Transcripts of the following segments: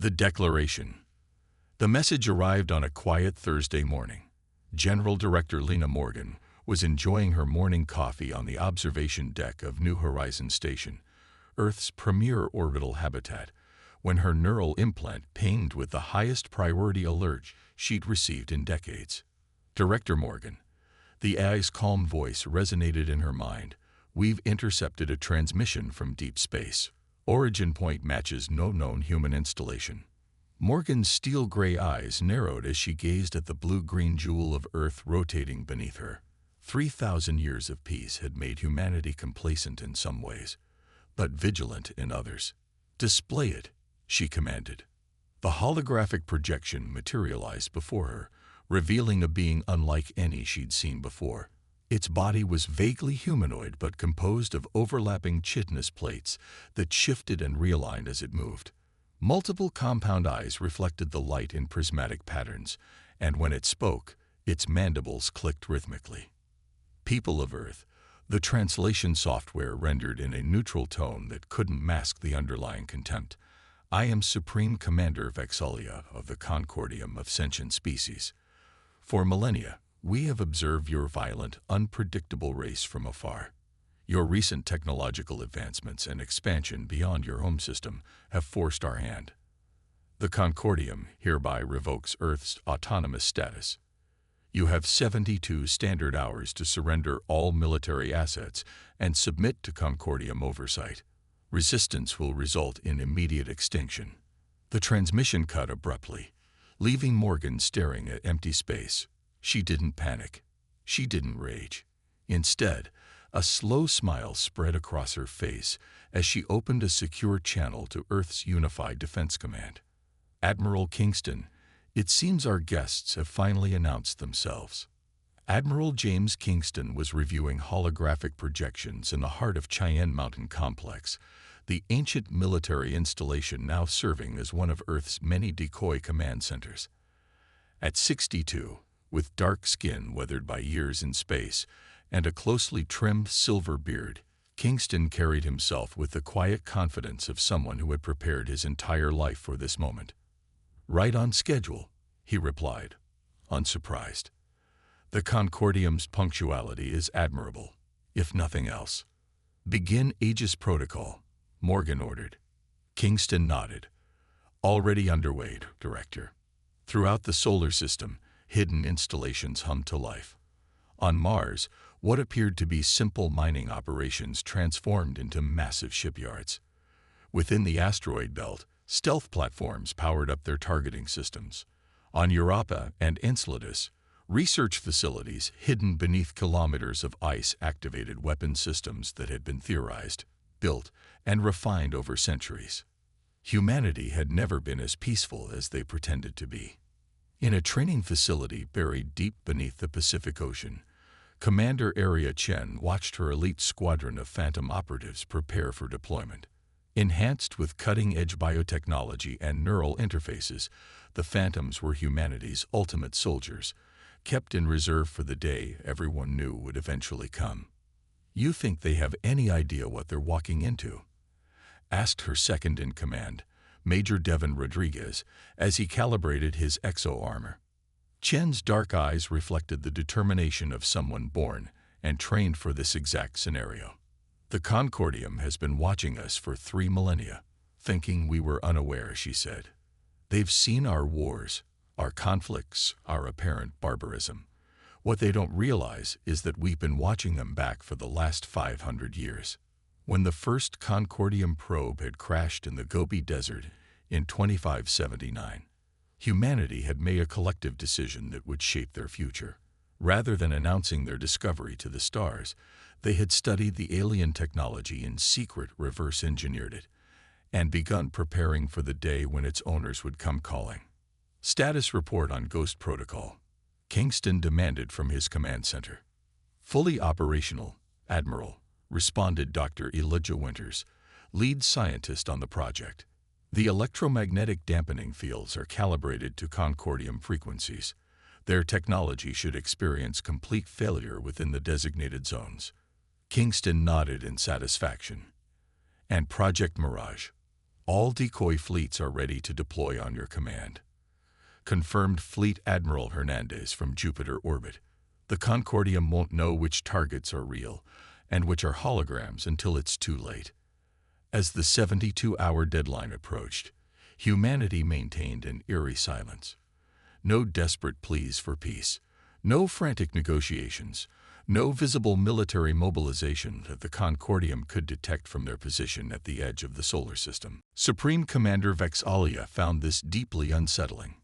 The Declaration. The message arrived on a quiet Thursday morning. General Director Lena Morgan was enjoying her morning coffee on the observation deck of New Horizons Station, Earth's premier orbital habitat, when her neural implant pinged with the highest priority alert she'd received in decades. Director Morgan. The AI's calm voice resonated in her mind. We've intercepted a transmission from deep space. Origin point matches no known human installation. Morgan's steel-gray eyes narrowed as she gazed at the blue-green jewel of Earth rotating beneath her. 3,000 years of peace had made humanity complacent in some ways, but vigilant in others. "Display it," she commanded. The holographic projection materialized before her, revealing a being unlike any she'd seen before. Its body was vaguely humanoid but composed of overlapping chitinous plates that shifted and realigned as it moved. Multiple compound eyes reflected the light in prismatic patterns, and when it spoke, its mandibles clicked rhythmically. "People of Earth," the translation software rendered in a neutral tone that couldn't mask the underlying contempt. "I am Supreme Commander Vexalia of the Concordium of Sentient Species. For millennia, we have observed your violent, unpredictable race from afar. Your recent technological advancements and expansion beyond your home system have forced our hand. The Concordium hereby revokes Earth's autonomous status. You have 72 standard hours to surrender all military assets and submit to Concordium oversight. Resistance will result in immediate extinction." The transmission cut abruptly, leaving Morgan staring at empty space. She didn't panic. She didn't rage. Instead, a slow smile spread across her face as she opened a secure channel to Earth's Unified Defense Command. "Admiral Kingston, it seems our guests have finally announced themselves." Admiral James Kingston was reviewing holographic projections in the heart of Cheyenne Mountain Complex, the ancient military installation now serving as one of Earth's many decoy command centers. At 62, with dark skin weathered by years in space and a closely trimmed silver beard, Kingston carried himself with the quiet confidence of someone who had prepared his entire life for this moment. "Right on schedule," he replied, unsurprised. "The Concordium's punctuality is admirable, if nothing else." "Begin Aegis Protocol," Morgan ordered. Kingston nodded. "Already underway, Director." Throughout the solar system, hidden installations hummed to life. On Mars, what appeared to be simple mining operations transformed into massive shipyards. Within the asteroid belt, stealth platforms powered up their targeting systems. On Europa and Enceladus, research facilities hidden beneath kilometers of ice activated weapon systems that had been theorized, built, and refined over centuries. Humanity had never been as peaceful as they pretended to be. In a training facility buried deep beneath the Pacific Ocean, Commander Area Chen watched her elite squadron of Phantom operatives prepare for deployment. Enhanced with cutting-edge biotechnology and neural interfaces, the Phantoms were humanity's ultimate soldiers, kept in reserve for the day everyone knew would eventually come. "You think they have any idea what they're walking into?" asked her second-in-command, Major Devin Rodriguez, as he calibrated his exo-armor. Chen's dark eyes reflected the determination of someone born and trained for this exact scenario. "The Concordium has been watching us for 3 millennia, thinking we were unaware," she said. "They've seen our wars, our conflicts, our apparent barbarism. What they don't realize is that we've been watching them back for the last 500 years. When the first Concordium probe had crashed in the Gobi Desert in 2579, humanity had made a collective decision that would shape their future. Rather than announcing their discovery to the stars, they had studied the alien technology in secret, reverse-engineered it, and begun preparing for the day when its owners would come calling." "Status report on Ghost Protocol," Kingston demanded from his command center. "Fully operational, Admiral," responded Dr. Elijah Winters, lead scientist on the project. "The electromagnetic dampening fields are calibrated to Concordium frequencies. Their technology should experience complete failure within the designated zones." Kingston nodded in satisfaction. "And Project Mirage?" All decoy fleets are ready to deploy on your command. Confirmed Fleet Admiral Hernandez from Jupiter orbit. The Concordium won't know which targets are real and which are holograms until it's too late. As the 72-hour deadline approached, humanity maintained an eerie silence. No desperate pleas for peace, no frantic negotiations, no visible military mobilization that the Concordium could detect from their position at the edge of the solar system. Supreme Commander Vex'ahlia found this deeply unsettling.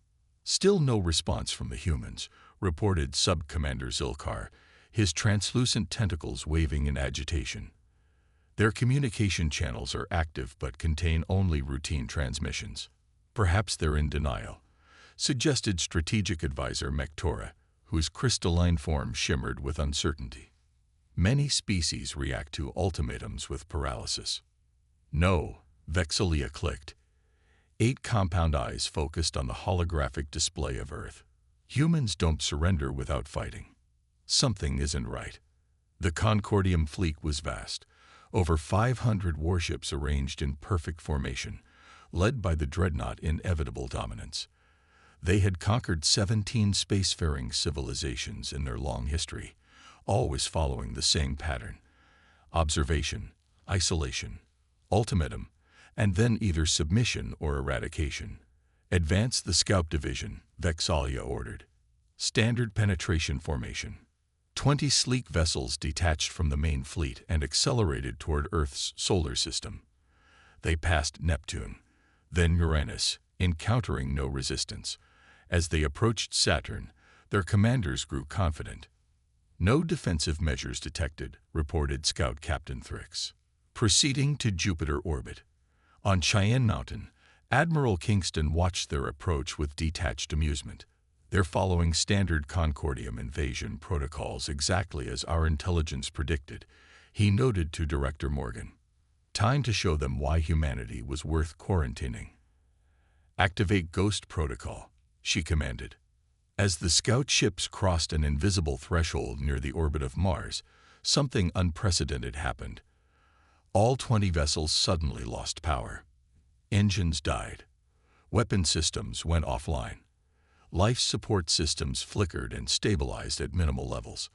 Still no response from the humans, reported Sub-Commander Zilkar, his translucent tentacles waving in agitation. Their communication channels are active but contain only routine transmissions. Perhaps they're in denial, suggested Strategic Advisor Mektora, whose crystalline form shimmered with uncertainty. Many species react to ultimatums with paralysis. No, Vex'ahlia clicked. 8 compound eyes focused on the holographic display of Earth. Humans don't surrender without fighting. Something isn't right. The Concordium fleet was vast, over 500 warships arranged in perfect formation, led by the dreadnought Inevitable Dominance. They had conquered 17 spacefaring civilizations in their long history, always following the same pattern: observation, isolation, ultimatum, and then either submission or eradication. Advance the Scout Division, Vex'ahlia ordered. Standard penetration formation. 20 sleek vessels detached from the main fleet and accelerated toward Earth's solar system. They passed Neptune, then Uranus, encountering no resistance. As they approached Saturn, their commanders grew confident. No defensive measures detected, reported Scout Captain Thrix. Proceeding to Jupiter orbit. On Cheyenne Mountain, Admiral Kingston watched their approach with detached amusement. They're following standard Concordium invasion protocols exactly as our intelligence predicted, he noted to Director Morgan. Time to show them why humanity was worth quarantining. Activate Ghost Protocol, she commanded. As the scout ships crossed an invisible threshold near the orbit of Mars, something unprecedented happened. All 20 vessels suddenly lost power. Engines died. Weapon systems went offline. Life support systems flickered and stabilized at minimal levels.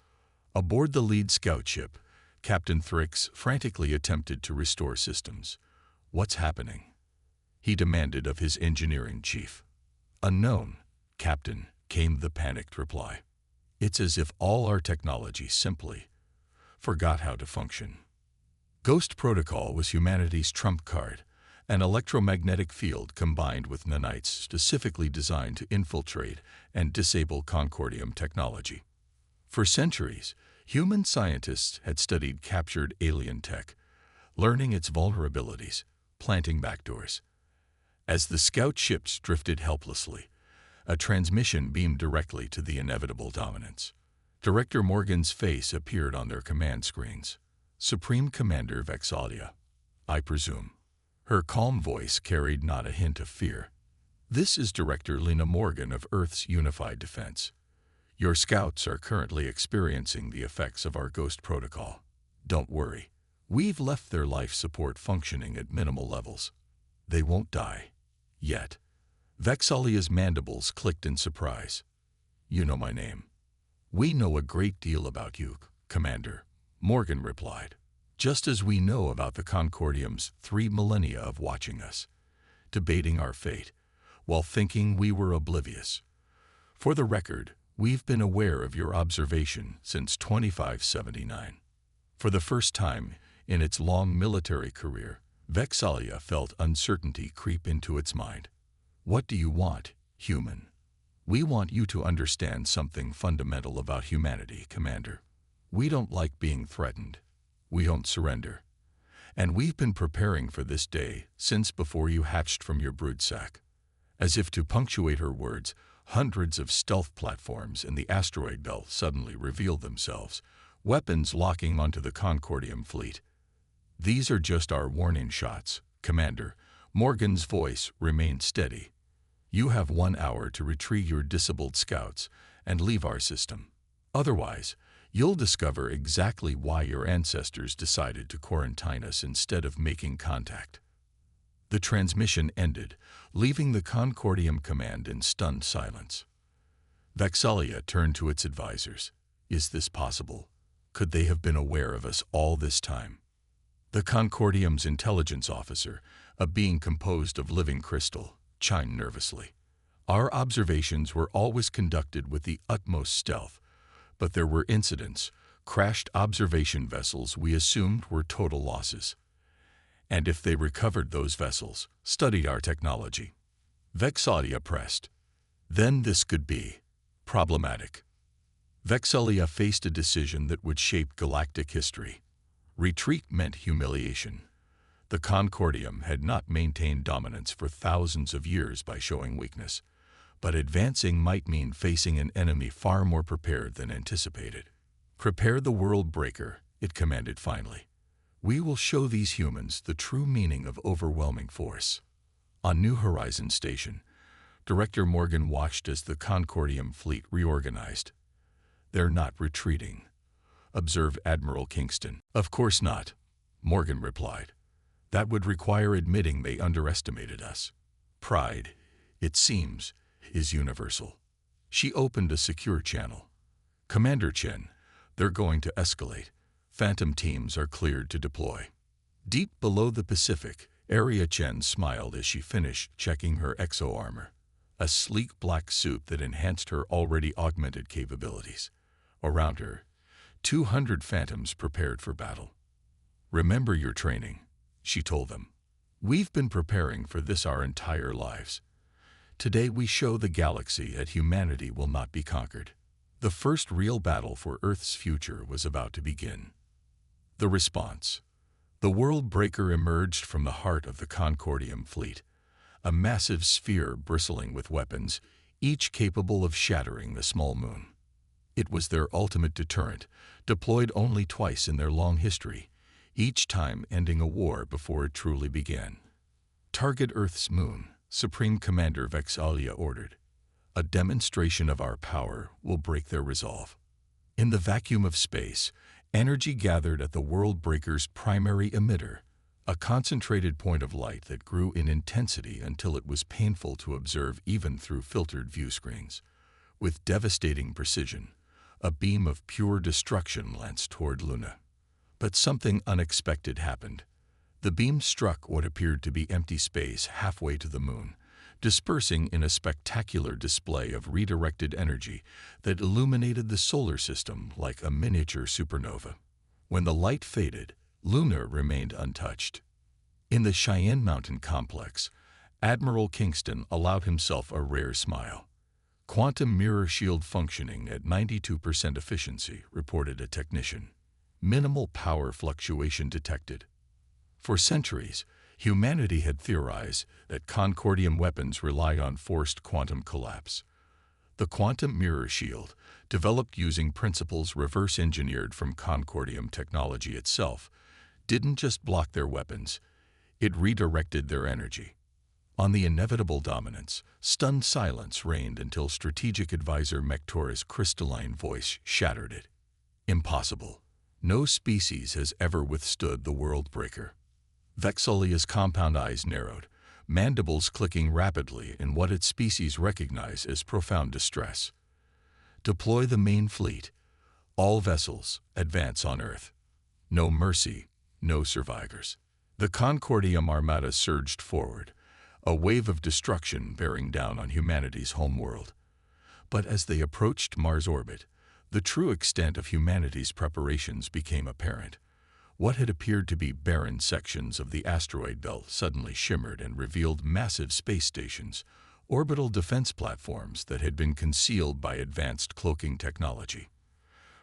Aboard the lead scout ship, Captain Thrix frantically attempted to restore systems. "What's happening?" he demanded of his engineering chief. "Unknown, Captain," came the panicked reply. "It's as if all our technology simply forgot how to function." Ghost Protocol was humanity's trump card, an electromagnetic field combined with nanites specifically designed to infiltrate and disable Concordium technology. For centuries, human scientists had studied captured alien tech, learning its vulnerabilities, planting backdoors. As the scout ships drifted helplessly, a transmission beamed directly to the Inevitable Dominance. Director Morgan's face appeared on their command screens. "Supreme Commander Vex'ahlia, I presume." Her calm voice carried not a hint of fear. "This is Director Lena Morgan of Earth's Unified Defense. Your scouts are currently experiencing the effects of our Ghost Protocol. Don't worry. We've left their life support functioning at minimal levels. They won't die. Yet." Vex'ahlia's mandibles clicked in surprise. "You know my name." "We know a great deal about you, Commander," Morgan replied. "Just as we know about the Concordium's 3 millennia of watching us, debating our fate, while thinking we were oblivious. For the record, we've been aware of your observation since 2579. For the first time in its long military career, Vex'ahlia felt uncertainty creep into its mind. "What do you want, human?" "We want you to understand something fundamental about humanity, Commander. We don't like being threatened. We don't surrender. And we've been preparing for this day since before you hatched from your broodsack." As if to punctuate her words, hundreds of stealth platforms in the asteroid belt suddenly revealed themselves, weapons locking onto the Concordium fleet. "These are just our warning shots, Commander." Morgan's voice remained steady. "You have 1 hour to retrieve your disabled scouts and leave our system. Otherwise, you'll discover exactly why your ancestors decided to quarantine us instead of making contact." The transmission ended, leaving the Concordium command in stunned silence. Vexalia turned to its advisors. Is this possible? Could they have been aware of us all this time? The Concordium's intelligence officer, a being composed of living crystal, chimed nervously. Our observations were always conducted with the utmost stealth, but there were incidents, crashed observation vessels we assumed were total losses. And if they recovered those vessels, studied our technology, Vexalia pressed, then this could be problematic. Vexalia faced a decision that would shape galactic history. Retreat meant humiliation. The Concordium had not maintained dominance for thousands of years by showing weakness, but advancing might mean facing an enemy far more prepared than anticipated. Prepare the world breaker, it commanded finally. We will show these humans the true meaning of overwhelming force. On New Horizon Station, Director Morgan watched as the Concordium fleet reorganized. They're not retreating, observed Admiral Kingston. Of course not, Morgan replied. That would require admitting they underestimated us. Pride, it seems, is universal. She opened a secure channel. Commander Chen, they're going to escalate. Phantom teams are cleared to deploy. Deep below the Pacific, Area Chen smiled as she finished checking her exo-armor, a sleek black suit that enhanced her already augmented capabilities. Around her, 200 phantoms prepared for battle. Remember your training, she told them. We've been preparing for this our entire lives. Today we show the galaxy that humanity will not be conquered. The first real battle for Earth's future was about to begin. The response. The world breaker emerged from the heart of the Concordium fleet, a massive sphere bristling with weapons, each capable of shattering the small moon. It was their ultimate deterrent, deployed only twice in their long history, each time ending a war before it truly began. Target Earth's moon, Supreme Commander Vexalia ordered. A demonstration of our power will break their resolve. In the vacuum of space, energy gathered at the world breaker's primary emitter, a concentrated point of light that grew in intensity until it was painful to observe even through filtered view screens. With devastating precision, a beam of pure destruction lanced toward Luna. But something unexpected happened. The beam struck what appeared to be empty space halfway to the moon, dispersing in a spectacular display of redirected energy that illuminated the solar system like a miniature supernova. When the light faded, Luna remained untouched. In the Cheyenne Mountain complex, Admiral Kingston allowed himself a rare smile. Quantum mirror shield functioning at 92% efficiency, reported a technician. Minimal power fluctuation detected. For centuries, humanity had theorized that Concordium weapons rely on forced quantum collapse. The quantum mirror shield, developed using principles reverse-engineered from Concordium technology itself, didn't just block their weapons, it redirected their energy. On the inevitable dominance, stunned silence reigned until strategic advisor Mektora's crystalline voice shattered it. Impossible. No species has ever withstood the world breaker. Vexalia's compound eyes narrowed, mandibles clicking rapidly in what its species recognized as profound distress. Deploy the main fleet. All vessels, advance on Earth. No mercy, no survivors. The Concordium armada surged forward, a wave of destruction bearing down on humanity's homeworld. But as they approached Mars' orbit, the true extent of humanity's preparations became apparent. What had appeared to be barren sections of the asteroid belt suddenly shimmered and revealed massive space stations, orbital defense platforms that had been concealed by advanced cloaking technology.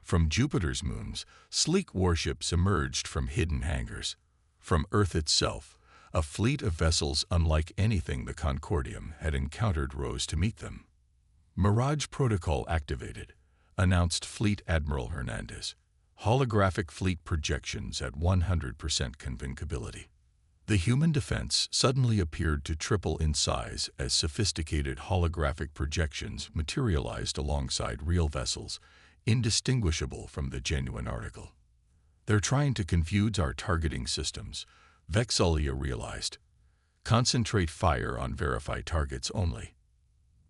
From Jupiter's moons, sleek warships emerged from hidden hangars. From Earth itself, a fleet of vessels unlike anything the Concordium had encountered rose to meet them. Mirage Protocol activated, announced Fleet Admiral Hernandez. Holographic fleet projections at 100% convincability. The human defense suddenly appeared to triple in size as sophisticated holographic projections materialized alongside real vessels, indistinguishable from the genuine article. They're trying to confuse our targeting systems, Vexalia realized. Concentrate fire on verified targets only.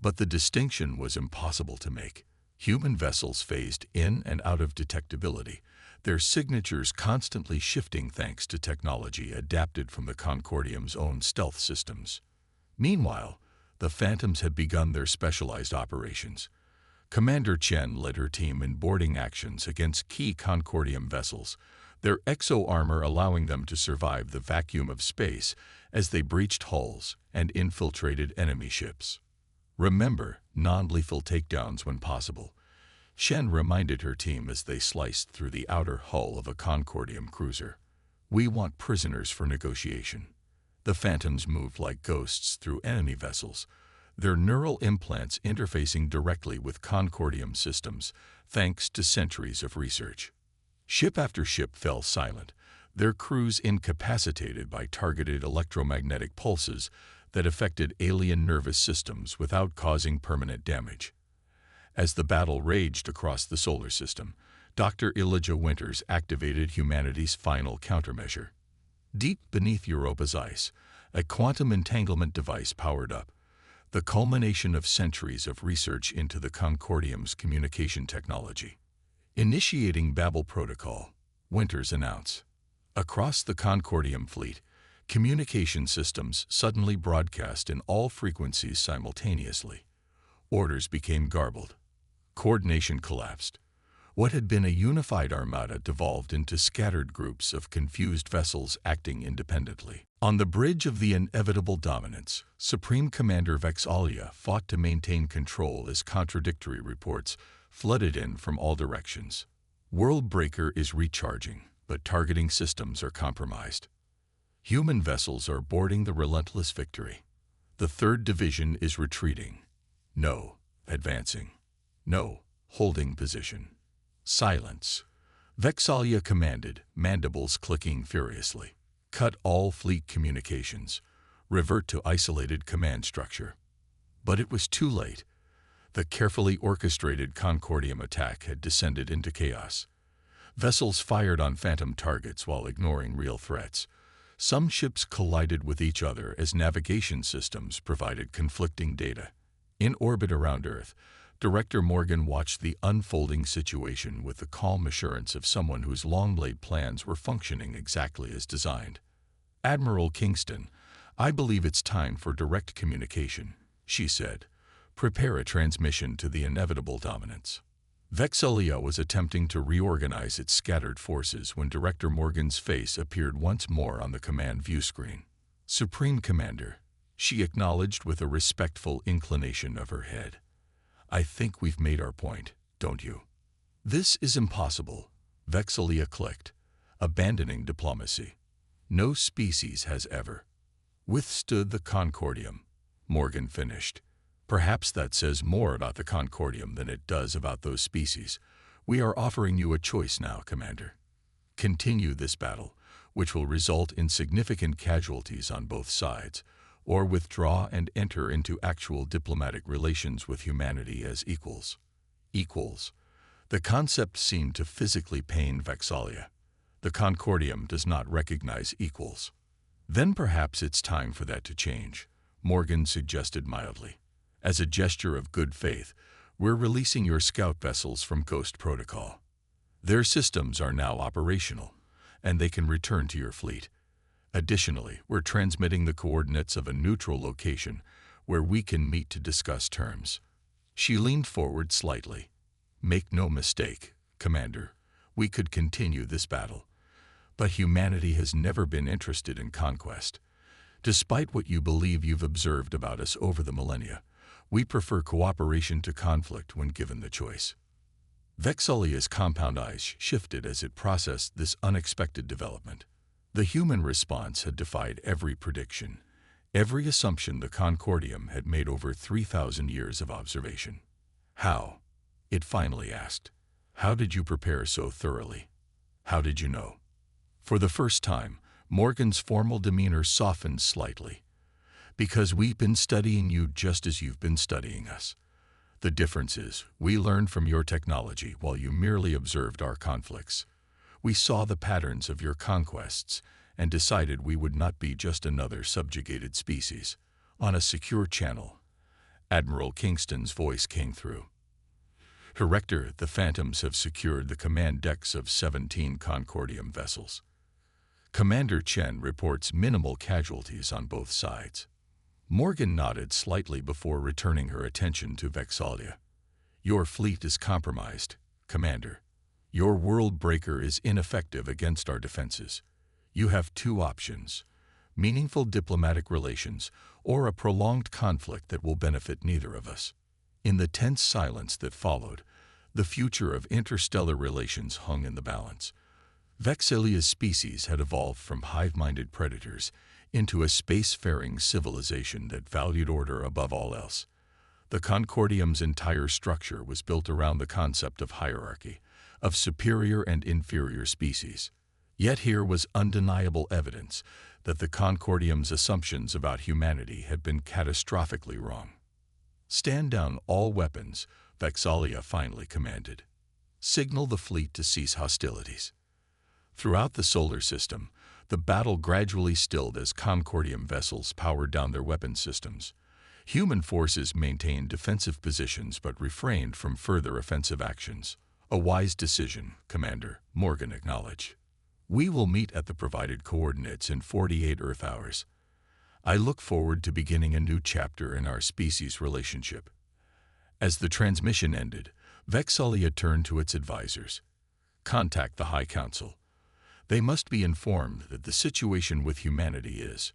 But the distinction was impossible to make. Human vessels phased in and out of detectability, their signatures constantly shifting thanks to technology adapted from the Concordium's own stealth systems. Meanwhile, the Phantoms had begun their specialized operations. Commander Chen led her team in boarding actions against key Concordium vessels, their exo-armor allowing them to survive the vacuum of space as they breached hulls and infiltrated enemy ships. Remember, non-lethal takedowns when possible, Shen reminded her team as they sliced through the outer hull of a Concordium cruiser. We want prisoners for negotiation. The Phantoms moved like ghosts through enemy vessels, their neural implants interfacing directly with Concordium systems, thanks to centuries of research. Ship after ship fell silent, their crews incapacitated by targeted electromagnetic pulses that affected alien nervous systems without causing permanent damage. As the battle raged across the solar system, Dr. Elijah Winters activated humanity's final countermeasure. Deep beneath Europa's ice, a quantum entanglement device powered up, the culmination of centuries of research into the Concordium's communication technology. Initiating Babel Protocol, Winters announced. Across the Concordium fleet, communication systems suddenly broadcast in all frequencies simultaneously. Orders became garbled. Coordination collapsed. What had been a unified armada devolved into scattered groups of confused vessels acting independently. On the bridge of the inevitable dominance, Supreme Commander Vex'ahlia fought to maintain control as contradictory reports flooded in from all directions. Worldbreaker is recharging, but targeting systems are compromised. Human vessels are boarding the relentless Victory. The 3rd Division is retreating. No, advancing. No, holding position. Silence. Vex'ahlia commanded, mandibles clicking furiously. Cut all fleet communications. Revert to isolated command structure. But it was too late. The carefully orchestrated Concordium attack had descended into chaos. Vessels fired on phantom targets while ignoring real threats. Some ships collided with each other as navigation systems provided conflicting data. In orbit around Earth, Director Morgan watched the unfolding situation with the calm assurance of someone whose long-laid plans were functioning exactly as designed. Admiral Kingston, I believe it's time for direct communication, she said. Prepare a transmission to the inevitable dominance. Vex'ahlia was attempting to reorganize its scattered forces when Director Morgan's face appeared once more on the command view screen. Supreme Commander, she acknowledged with a respectful inclination of her head. I think we've made our point, don't you? This is impossible, Vex'ahlia clicked, abandoning diplomacy. No species has ever withstood the Concordium, Morgan finished. Perhaps that says more about the Concordium than it does about those species. We are offering you a choice now, Commander. Continue this battle, which will result in significant casualties on both sides, or withdraw and enter into actual diplomatic relations with humanity as equals. Equals. The concept seemed to physically pain Vex'ahlia. The Concordium does not recognize equals. Then perhaps it's time for that to change, Morgan suggested mildly. As a gesture of good faith, we're releasing your scout vessels from Ghost Protocol. Their systems are now operational, and they can return to your fleet. Additionally, we're transmitting the coordinates of a neutral location where we can meet to discuss terms. She leaned forward slightly. Make no mistake, Commander, we could continue this battle. But humanity has never been interested in conquest. Despite what you believe you've observed about us over the millennia, we prefer cooperation to conflict when given the choice. Vex'ahlia's compound eyes shifted as it processed this unexpected development. The human response had defied every prediction, every assumption the Concordium had made over 3,000 years of observation. How? It finally asked. How did you prepare so thoroughly? How did you know? For the first time, Morgan's formal demeanor softened slightly. Because we've been studying you just as you've been studying us. The difference is, we learned from your technology while you merely observed our conflicts. We saw the patterns of your conquests, and decided we would not be just another subjugated species. On a secure channel, Admiral Kingston's voice came through. Director, the Phantoms have secured the command decks of 17 Concordium vessels. Commander Chen reports minimal casualties on both sides. Morgan nodded slightly before returning her attention to Vexalia. Your fleet is compromised, Commander. Your world breaker is ineffective against our defenses. You have two options: meaningful diplomatic relations or a prolonged conflict that will benefit neither of us. In the tense silence that followed, the future of interstellar relations hung in the balance. Vexalia's species had evolved from hive-minded predators into a spacefaring civilization that valued order above all else. The Concordium's entire structure was built around the concept of hierarchy, of superior and inferior species. Yet here was undeniable evidence that the Concordium's assumptions about humanity had been catastrophically wrong. Stand down all weapons, Vexalia finally commanded. Signal the fleet to cease hostilities. Throughout the solar system, the battle gradually stilled as Concordium vessels powered down their weapon systems. Human forces maintained defensive positions but refrained from further offensive actions. A wise decision, Commander, Morgan acknowledged. We will meet at the provided coordinates in 48 Earth hours. I look forward to beginning a new chapter in our species' relationship. As the transmission ended, Vexalia turned to its advisors. Contact the High Council. They must be informed that the situation with humanity is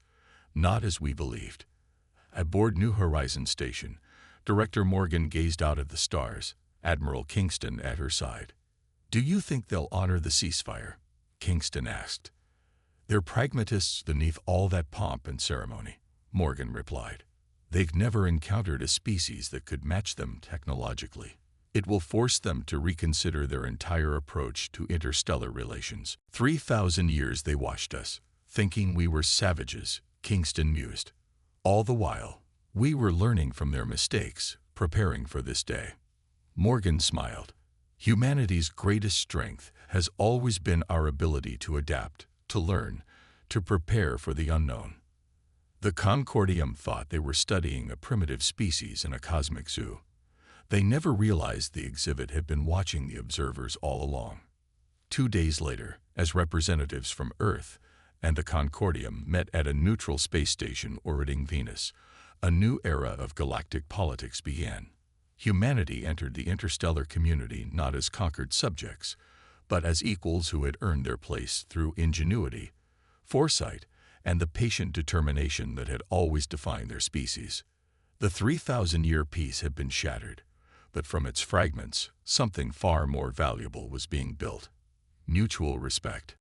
not as we believed. Aboard New Horizons Station, Director Morgan gazed out at the stars, Admiral Kingston at her side. Do you think they'll honor the ceasefire? Kingston asked. They're pragmatists beneath all that pomp and ceremony, Morgan replied. They've never encountered a species that could match them technologically. It will force them to reconsider their entire approach to interstellar relations. 3,000 years they watched us, thinking we were savages, Kingston mused. All the while, we were learning from their mistakes, preparing for this day. Morgan smiled. Humanity's greatest strength has always been our ability to adapt, to learn, to prepare for the unknown. The Concordium thought they were studying a primitive species in a cosmic zoo. They never realized the exhibit had been watching the observers all along. 2 days later, as representatives from Earth and the Concordium met at a neutral space station orbiting Venus, a new era of galactic politics began. Humanity entered the interstellar community not as conquered subjects, but as equals who had earned their place through ingenuity, foresight, and the patient determination that had always defined their species. The 3,000-year peace had been shattered, but from its fragments, something far more valuable was being built: mutual respect.